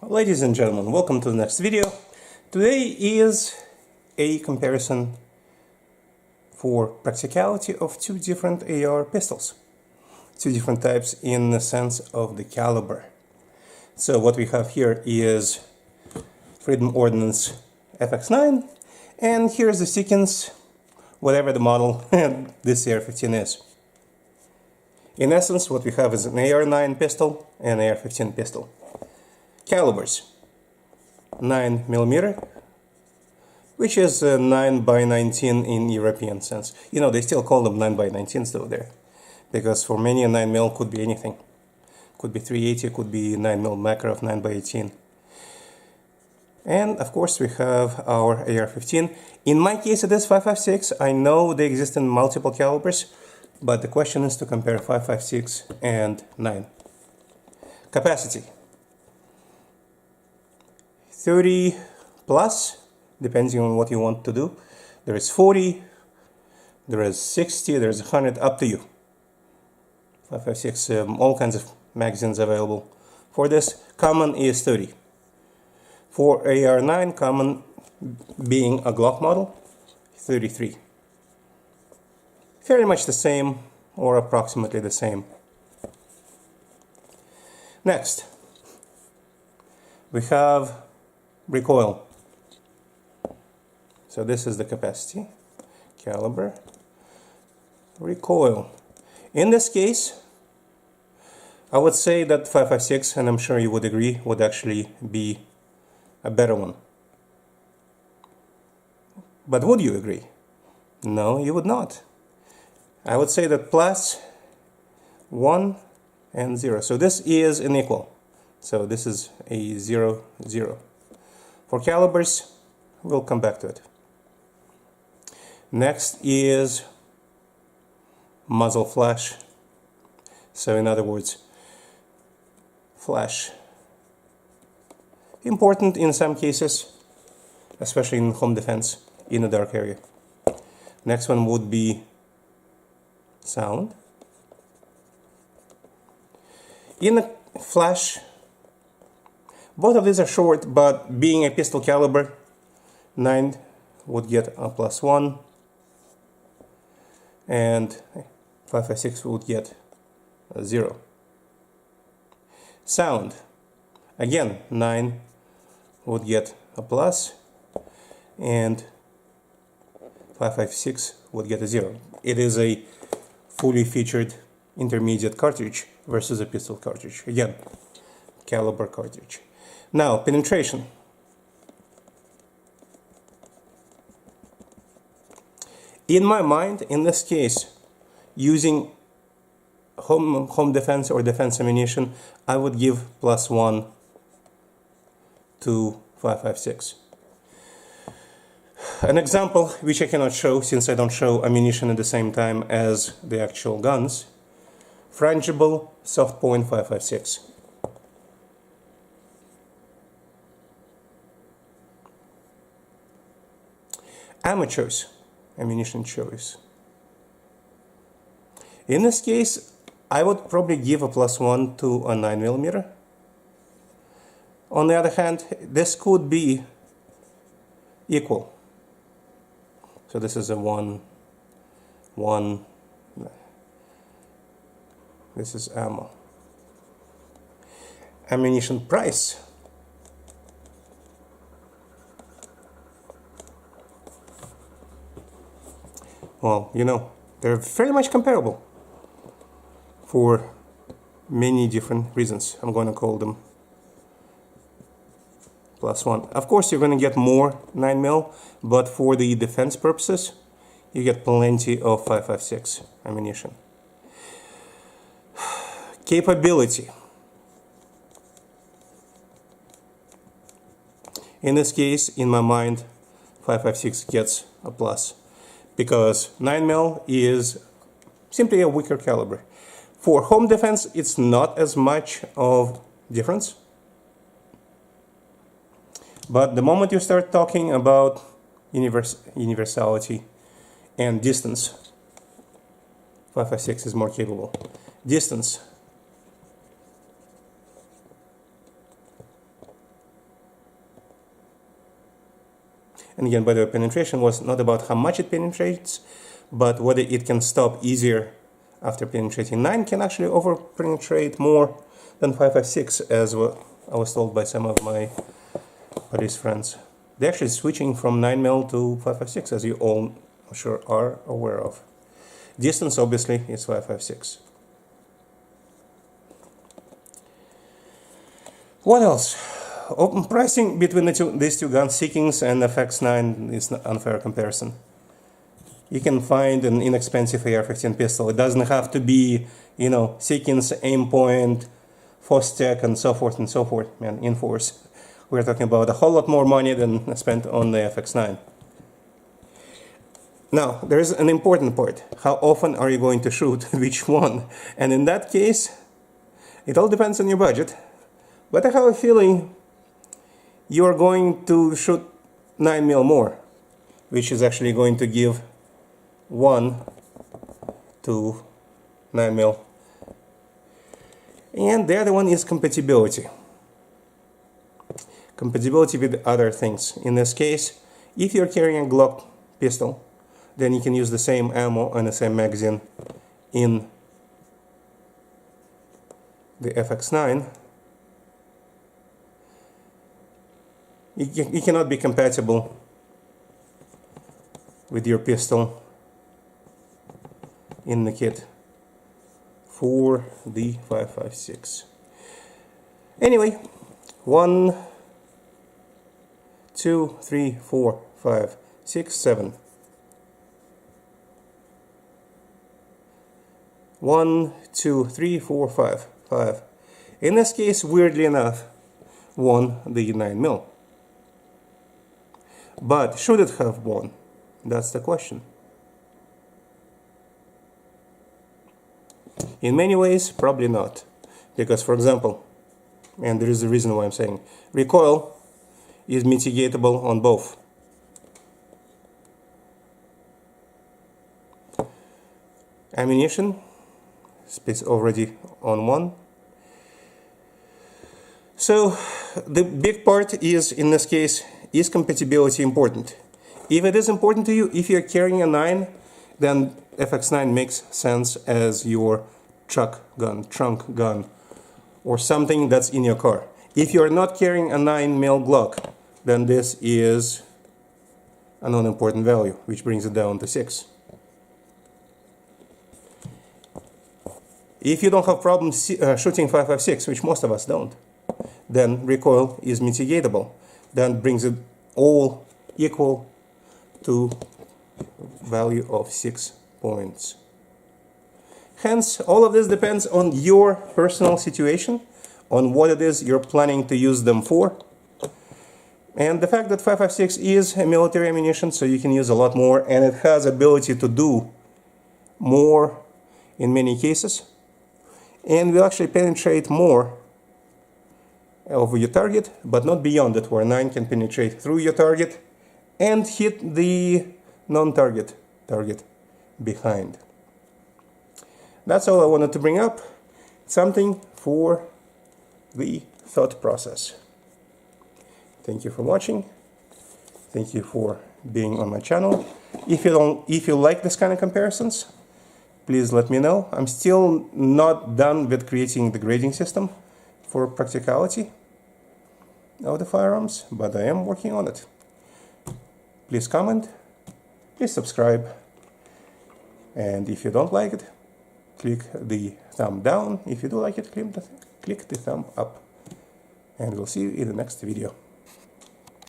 Ladies and gentlemen, welcome to the next video. Today is a comparison for practicality of two different AR pistols. Two different types in the sense of the caliber. So what we have here is Freedom Ordnance FX9, and here's the sequence, whatever the model this AR15 is. In essence, what we have is an AR9 pistol and AR15 pistol. Calibers: 9mm, which is 9x19 in European sense. You know, they still call them 9x19s though there, because for many a 9mm could be anything. Could be 380, could be 9mm Makarov 9x18. And of course we have our AR15. In my case it is 5.56. I know they exist in multiple calibers, but the question is to compare 5.56 and 9. Capacity: 30 plus, depending on what you want to do. There is 40, there is 60, there is 100, up to you. 5.56, all kinds of magazines available. For this, common is 30. For AR9, common being a Glock model, 33. Very much the same, or approximately the same. Next, we have recoil. So this is the capacity, caliber, recoil. In this case, I would say that 5.56, and I'm sure you would agree, would actually be a better one. But would you agree? No, you would not. I would say that plus 1 and 0. So this is an equal. So this is a 0, 0. For calibers, we'll come back to it. Next is muzzle flash. So in other words, flash. Important in some cases, especially in home defense in a dark area. Next one would be sound. In a flash, both of these are short, but being a pistol caliber, 9 would get a +1, and 5.56 would get a 0. Sound, again, 9 would get a plus, and 5.56 would get a 0. It is a fully featured intermediate cartridge versus a pistol cartridge. Again, caliber cartridge. Now, penetration. In my mind, in this case, using home defense or defense ammunition, I would give +1 to 5.56. An example, which I cannot show since I don't show ammunition at the same time as the actual guns. Frangible soft point 5.56. Ammo choice, ammunition choice. In this case, I would probably give a +1 to a 9mm. On the other hand, this could be equal. So this is a 1, 1. This is ammo. Ammunition price. Well, you know, they're very much comparable for many different reasons. I'm going to call them +1. Of course, you're going to get more 9mm, but for the defense purposes, you get plenty of 5.56 ammunition. Capability. In this case, in my mind, 5.56 gets a plus, because 9mm is simply a weaker caliber. For home defense, it's not as much of difference. But the moment you start talking about universality and distance, 5.56 is more capable. Distance. And again, by the way, penetration was not about how much it penetrates, but whether it can stop easier after penetrating. 9 can actually over-penetrate more than 5.56, as I was told by some of my police friends. They're actually switching from 9mm to 5.56, as you all, I'm sure, are aware of. Distance, obviously, is 5.56. What else? Open pricing between these two guns, Seekings and FX9, is an unfair comparison. You can find an inexpensive AR15 pistol. It doesn't have to be, you know, Seekings, Aimpoint, Fostech, and so forth, man, Inforce. We're talking about a whole lot more money than spent on the FX9. Now, there is an important part. How often are you going to shoot which one? And in that case, it all depends on your budget. But I have a feeling you're going to shoot 9mm more, which is actually going to give 1 to 9mm. And the other one is compatibility. Compatibility with other things. In this case, if you're carrying a Glock pistol, then you can use the same ammo and the same magazine in the FX9. It cannot be compatible with your pistol in the kit for the 5.56. Anyway, 1, 2, 3, 4, 5, 6, 7. 1, 2, 3, 4, 5. 5. In this case, weirdly enough, won the 9mm. But should it have won? That's the question. In many ways, probably not. Because, for example, and there is a reason why I'm saying, recoil is mitigatable on both. Ammunition, space already on one. So the big part is, in this case, is compatibility important? If it is important to you, if you're carrying a 9, then FX9 makes sense as your trunk gun, or something that's in your car. If you're not carrying a 9mm Glock, then this is a non-important value, which brings it down to 6. If you don't have problems shooting 5.56, which most of us don't, then recoil is mitigatable. Then brings it all equal to value of 6 points. Hence, all of this depends on your personal situation, on what it is you're planning to use them for. And the fact that 5.56 is a military ammunition, so you can use a lot more, and it has ability to do more in many cases, and will actually penetrate more over your target, but not beyond it, where 9 can penetrate through your target and hit the non-target target behind. That's all I wanted to bring up. Something for the thought process. Thank you for watching. Thank you for being on my channel. If you like this kind of comparisons, please let me know. I'm still not done with creating the grading system for practicality of the firearms, but I am working on it. Please comment, please subscribe, and if you don't like it, click the thumb down. If you do like it, click the thumb up, and we'll see you in the next video.